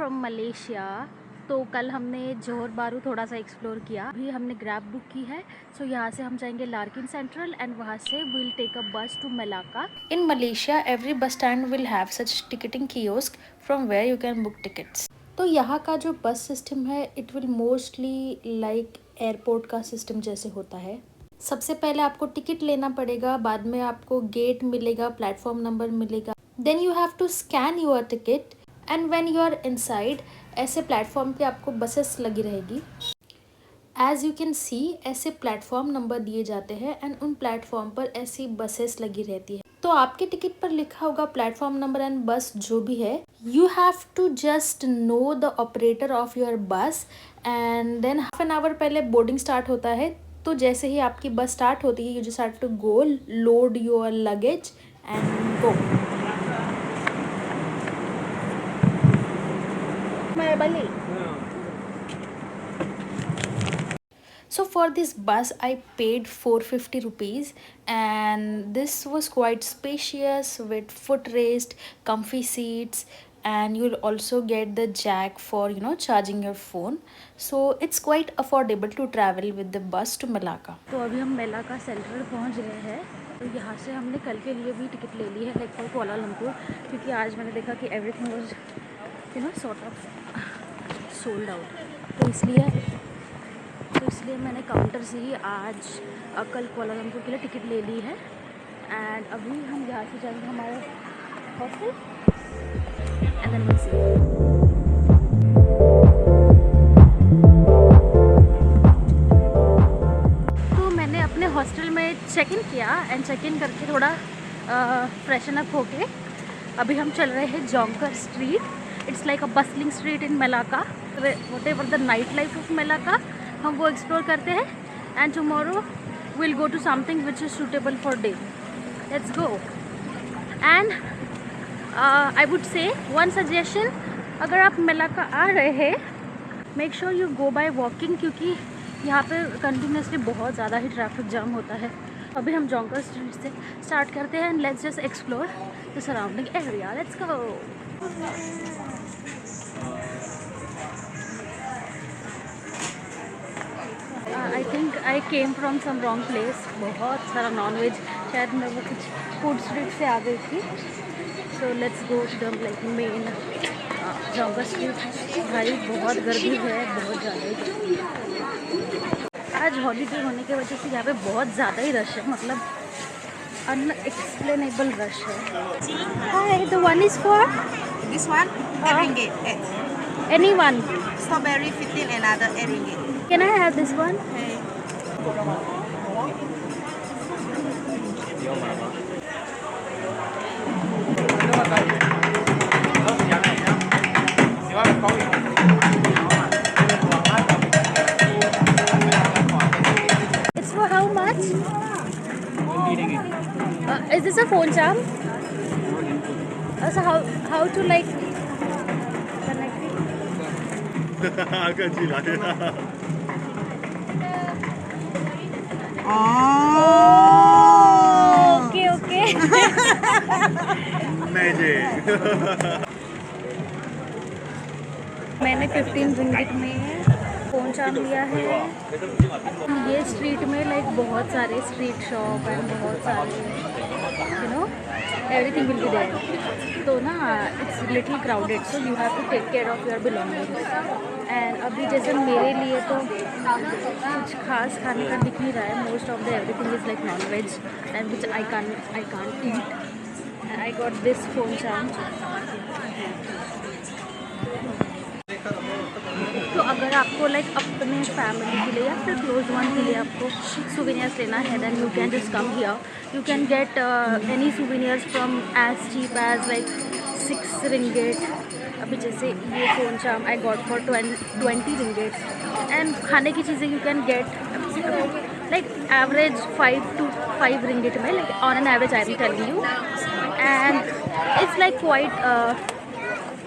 From Malaysia. तो कल हमने जोहर बारू थोड़ा सा एक्सप्लोर किया। अभी हमने ग्रैब बुक की है। सो यहाँ से हम जाएंगे लार्किन सेंट्रल एंड वहाँ से will take a bus to Malacca. In Malaysia every bus stand will have such ticketing kiosk from where you can book tickets. तो यहाँ का जो बस सिस्टम है it will mostly like airport का system जैसे होता है। सबसे पहले आपको टिकट लेना पड़ेगा, बाद में आपको गेट मिलेगा, प्लेटफॉर्म नंबर मिलेगा, then you have to scan your ticket and when you are inside ऐसे प्लेटफॉर्म पे आपको बसेस लगी रहेगी। एज यू कैन सी ऐसे प्लेटफॉर्म नंबर दिए जाते हैं एंड उन प्लेटफॉर्म पर ऐसी बसेस लगी रहती है। तो आपके टिकट पर लिखा होगा प्लेटफॉर्म नंबर एंड बस जो भी है। You have to just know the operator of your bus and then half an hour पहले बोर्डिंग स्टार्ट होता है। तो जैसे ही आपकी बस स्टार्ट होती है you just have to go, load your luggage and go. So for this bus I paid 450 rupees and this was quite spacious with footrest, comfy seats, and you'll also get the jack for charging your phone. So it's quite affordable to travel with the bus to Malacca. तो अभी हम Malacca central पहुंच गए हैं। तो यहाँ से हमने कल के लिए भी टिकट ले ली है लाइक फॉर कुआलालंपुर, क्योंकि आज मैंने देखा कि everything was sort of sold out. तो इसलिए मैंने काउंटर से ही आज कल कुआलालंपुर के लिए टिकट ले ली है। एंड अभी हम यहाँ से जाएंगे हमारे hostel and then will see. तो मैंने अपने हॉस्टल में चेक इन किया एंड चेक इन करके थोड़ा फ्रेशन अप होके अभी हम चल रहे हैं Jonker street. It's like a bustling street in Malacca. Whatever the night life of Malacca हम वो एक्सप्लोर करते हैं and tomorrow will go to something which is suitable for day. Let's go. And I would say one suggestion, अगर आप Malacca आ रहे हैं make sure you go by walking, क्योंकि यहाँ पे कंटिन्यूसली बहुत ज़्यादा ही ट्रैफिक जाम होता है। अभी हम जोंकर स्ट्रीट से स्टार्ट करते हैं and let's just explore the surrounding area. Let's go. I think I came from some wrong place. बहुत सारा नॉन वेज, शायद मैं वो कुछ फूड स्ट्रीट से आ गई थी। So let's go to the like main Jonker street. भाई बहुत गर्दी है, बहुत ज़्यादा। आज हॉलीडे होने की वजह से यहाँ पे बहुत ज़्यादा ही रश है, मतलब अनएक्सप्लेनेबल रश है। Hi, the one is for This one, ringgit. Any one. Strawberry 15, another ringgit. Can I have this one? Okay. It's for how much? Is this a phone charm? So how to like connect it? agak gila ya. Okay, okay. Magic. मैंने 15 ringgit में phone charm लिया है। ये street में like बहुत सारे street shop and बहुत सारे एवरीथिंग विल बी देयर। तो ना it's little crowded, so you have to take care of your belongings. And अभी जैसे मेरे लिए तो कुछ खास खाने का दिख नहीं रहा है। Most of the everything is like non veg and which I can't eat. And I got this phone charm. तो अगर आपको लाइक अपने फैमिली के लिए या फिर क्लोज वन के लिए आपको सुवेनियर्स लेना है then you can just come here. You can get any souvenirs from as cheap as like 6 ringgit. अभी जैसे ये phone charm I got for 20 ringgit. And खाने की चीज़ें you can get like average 5 ringgit में, like on an average I am telling you. And it's like quite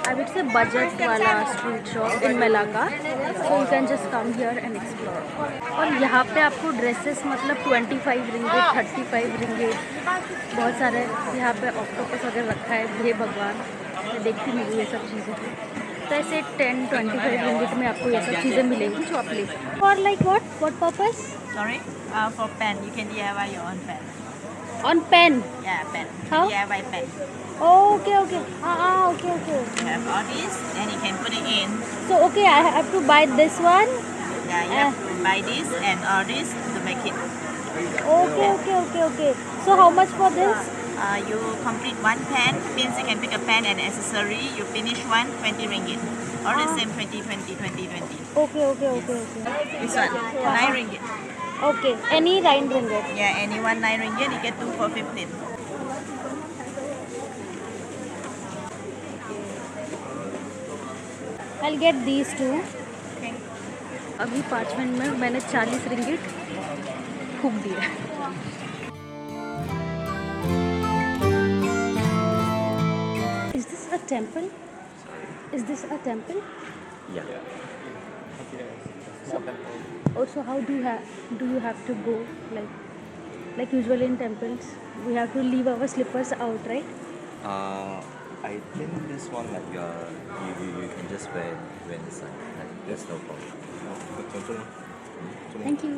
I would say budget वाला street shop in Malacca. So you can just come here and explore. और यहाँ पे आपको dresses मतलब 25 ringgit, 35 ringgit, बहुत सारे यहाँ पे ऑक्टोपस वगैरह रखा है। हे भगवान, मैं देखती नहीं हूँ ये सब चीज़ें। तो ऐसे 10-25 रिंगिट में आपको ये सब चीज़ें मिलेंगी जो आप ले सकते। और like what purpose? Sorry? For pen, you can DIY your own pen. On pen? Yeah, pen. How? DIY pen. Okay okay okay okay. You have all this, and you can put it in. So okay I have to buy this one. Yeah, you have to buy this and all this to make it. Okay okay okay okay. So how much for this? You complete one pen, means you can pick a pen and accessory. You finish one, 20 ringgit. All the same, 20, 20, 20, 20. Okay okay okay okay This one, 9 ringgit. Okay. Any 9 ringgit? Yeah, anyone 9 ringgit, you get 2 for 15. I'll get these two. Okay. अभी 5 minute में मैंने 40 ringgit फूक दिए। Is this a temple? Is this a temple? Yeah. Also, how do you have to go like usually in temples we have to leave our slippers out, right? I think this one like you can just wear inside. Like, there's no problem. Thank you.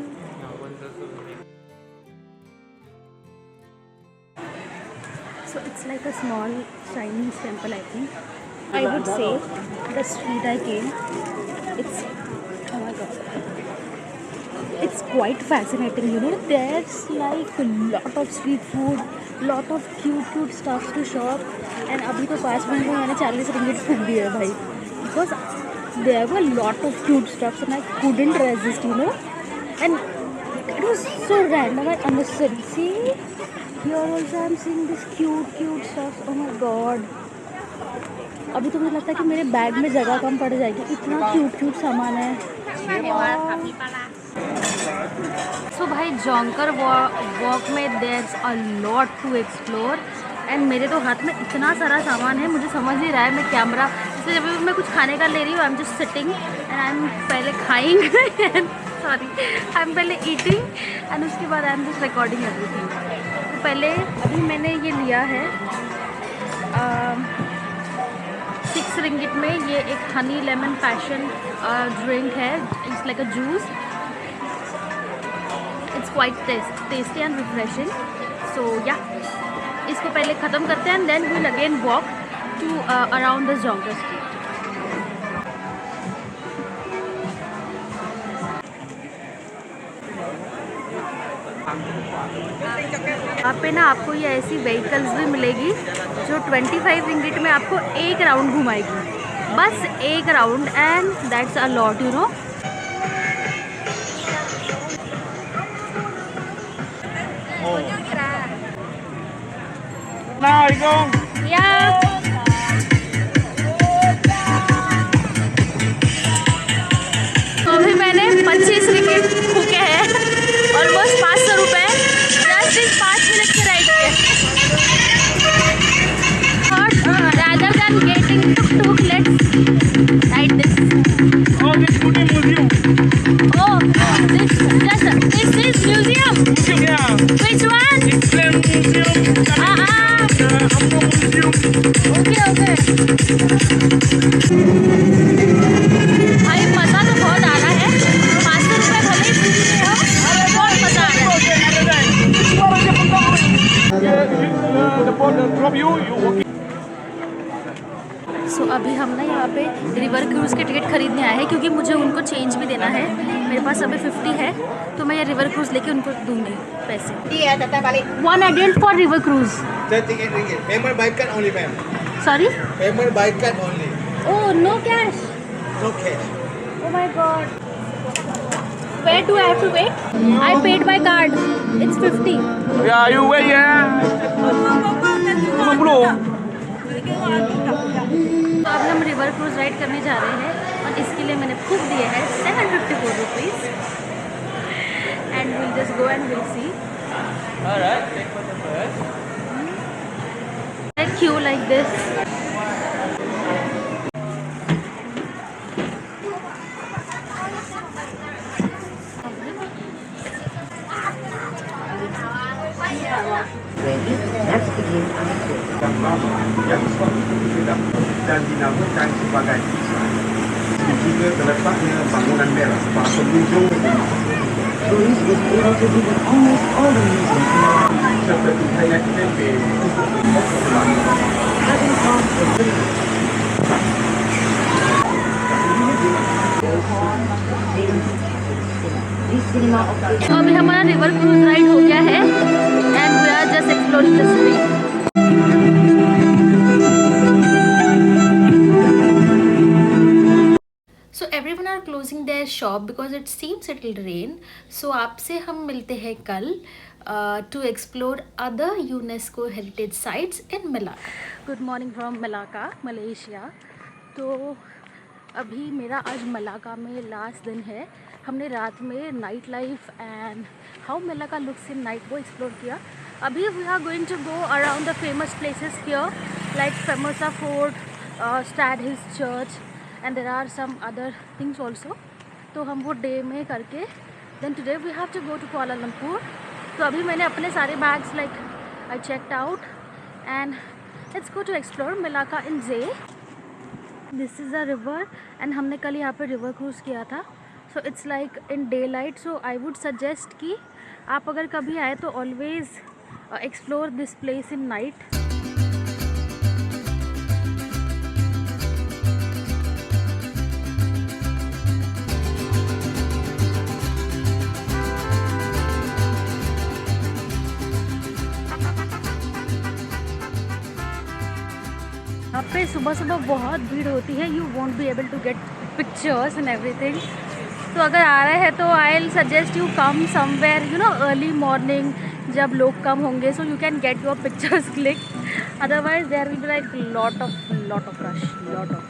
So it's like a small Chinese temple, I think. I would say the street I came, it's, oh my god, it's quite fascinating, you know. There's like a lot of street food, lot of cute stuff to shop, and अभी तो 5 minute में मैंने 40 ringgit फूक दिए भाई, because there were a lot of cute stuff and I couldn't resist, you know, and it was so random and unnecessary. See, here also I'm seeing this cute stuff. Oh my god, अभी तो मुझे लगता है कि मेरे bag में जगह कम पड़ जाएगी, इतना क्यूट सामान है। सो भाई जोंकर वॉक में there's a lot to explore, and मेरे तो हाथ में इतना सारा सामान है, मुझे समझ नहीं रहा है मैं कैमरा, इसलिए जब भी मैं कुछ खाने का ले रही हूँ I am just sitting and I am पहले खाइंग सॉरी आई एम पहले ईटिंग एंड उसके बाद I am just recording everything. तो पहले अभी मैंने ये लिया है 6 रिंगिट में, ये एक हनी लेमन पैशन ड्रिंक है, it's like a juice, it's quite tasty and refreshing. So yeah इसको पहले ख़त्म करते हैं and then we will again walk to around the Jonker street. यहाँ पे ना आपको ये ऐसी व्हीकल्स भी मिलेगी जो 25 रिंगिट में आपको एक राउंड घुमाएगी, बस एक round, and that's a lot, you know. या तो अभी मैंने 25 रिंगिट फूके हैं, ऑलमोस्ट 500 रुपये, जस्ट इस 5 मिनट के राइड पे। Rather than getting tuk-tuk, let's ride this. Oh, this is museum. Oh, this is museum. Yeah. Which one? Islam museum. Amno museum. Okay. भाई मज़ा तो बहुत आ रहा है, 500 रुपये भले ही फूक रहे हो, बहुत मज़ा आ रहा है। The boat drop you walk. सो अभी हम ना यहाँ पे रिवर क्रूज़ के टिकट खरीदने आए हैं, क्योंकि मुझे उनको चेंज भी देना है, मेरे पास अभी 50 है, तो मैं ये रिवर क्रूज़ लेके उनको दूंगी पैसे। 1 adult for river cruise. 38 ringgit. Payment by card only, ma'am. Sorry? Payment by card only. Oh, no cash. No cash. Oh my god. Where do I have to wait? I paid by card. It's 50. Yeah, you wait, yeah. 50. तो अब हम river cruise ride करने जा रहे हैं और इसके लिए मैंने फूक दिए हैं 754 rupees, and will just go and will see. Q like this. Yang sudah dan dinamakan sebagai Islam. Juga terletaknya bangunan merah, Pak pengunjung seperti kayak tempe. तो अभी हमारा रिवर क्रूज राइड हो गया है and we are just exploring the city. So everyone are closing their shop because it seems it will rain. So आपसे हम मिलते हैं कल to explore other UNESCO heritage sites in Malacca. Good morning from Malacca, Malaysia. तो अभी मेरा आज Malacca में लास्ट दिन है. हमने रात में night life and how Malacca looks in night वो एक्सप्लोर किया. अभी we are going to go around the famous places here like Famosa fort, स्टैड hills church and there are some other things also. तो हम वो day में करके then today we have to go to Kuala Lumpur. तो अभी मैंने अपने सारे bags like I checked out and let's go to explore Malacca in Zay. This is a river and हमने कल यहाँ पे river cruise किया था. So it's like in daylight. So I would suggest कि आप अगर कभी आए तो always explore this place in night. यहाँ पे सुबह सुबह बहुत भीड़ होती है. You won't be able to get pictures and everything. तो अगर आ रहे हैं तो I will suggest you come somewhere you know early morning जब लोग कम होंगे so you can get your pictures click. Otherwise there will be like lot of rush, lot of.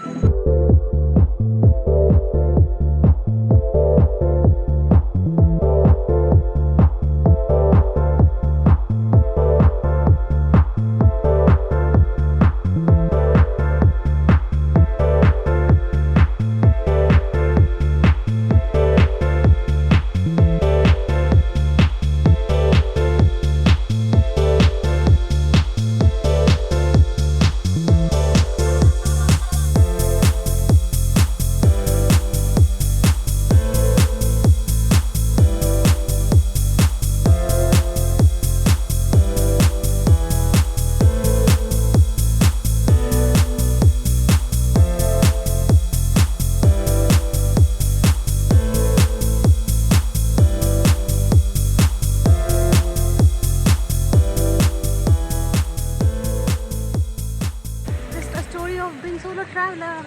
Traveler.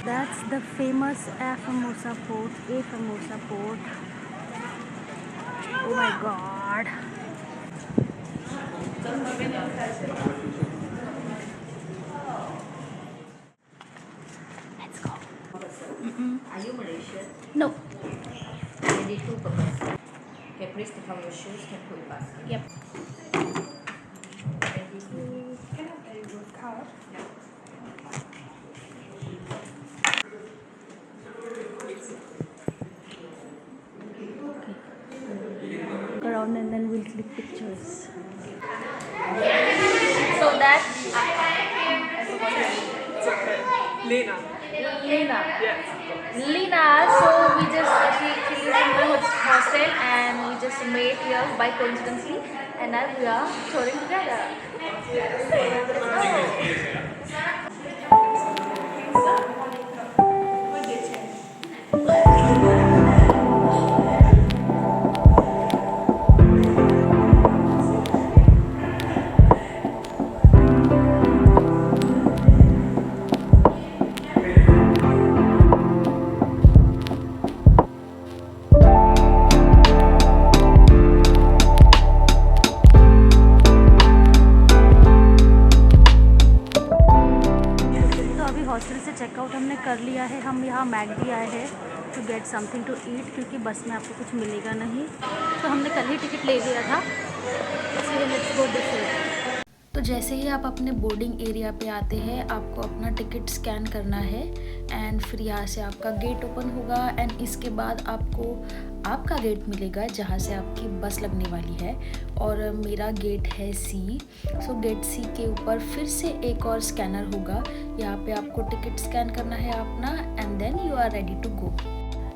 That's the famous Famosa Port. Oh my god. Let's go. Are you Malaysian? No. Ready to purpose. Okay, please take off your shoes and put back. Yep. Ready to... Can I have a good card? Look around and then we'll click pictures. So that's Lena. Lena. Yes. Lena, so she lives in the hostel and we just met here by coincidentally and now we are touring together. Hostel से checkout हमने कर लिया है. हम यहाँ मैगडी आए हैं to get something to eat क्योंकि बस में आपको कुछ मिलेगा नहीं. तो हमने कल ही टिकट ले लिया था इसलिए लेट्स गो दिस वे. तो जैसे ही आप अपने बोर्डिंग एरिया पे आते हैं आपको अपना टिकट स्कैन करना है एंड फिर यहाँ से आपका गेट ओपन होगा एंड इसके बाद आपको आपका गेट मिलेगा जहाँ से आपकी बस लगने वाली है और मेरा गेट है सी। सो गेट सी के ऊपर फिर से एक और स्कैनर होगा, यहाँ पे आपको टिकट स्कैन करना है अपना and then you are ready to go.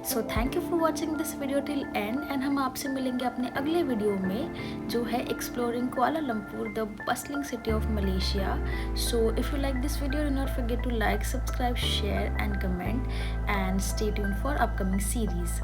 So thank you for watching this video till end हम आपसे मिलेंगे अपने अगले वीडियो में जो है exploring Kuala Lumpur the bustling city of Malaysia. So if you like this video do not forget to like, subscribe, share and comment and stay tuned for upcoming series.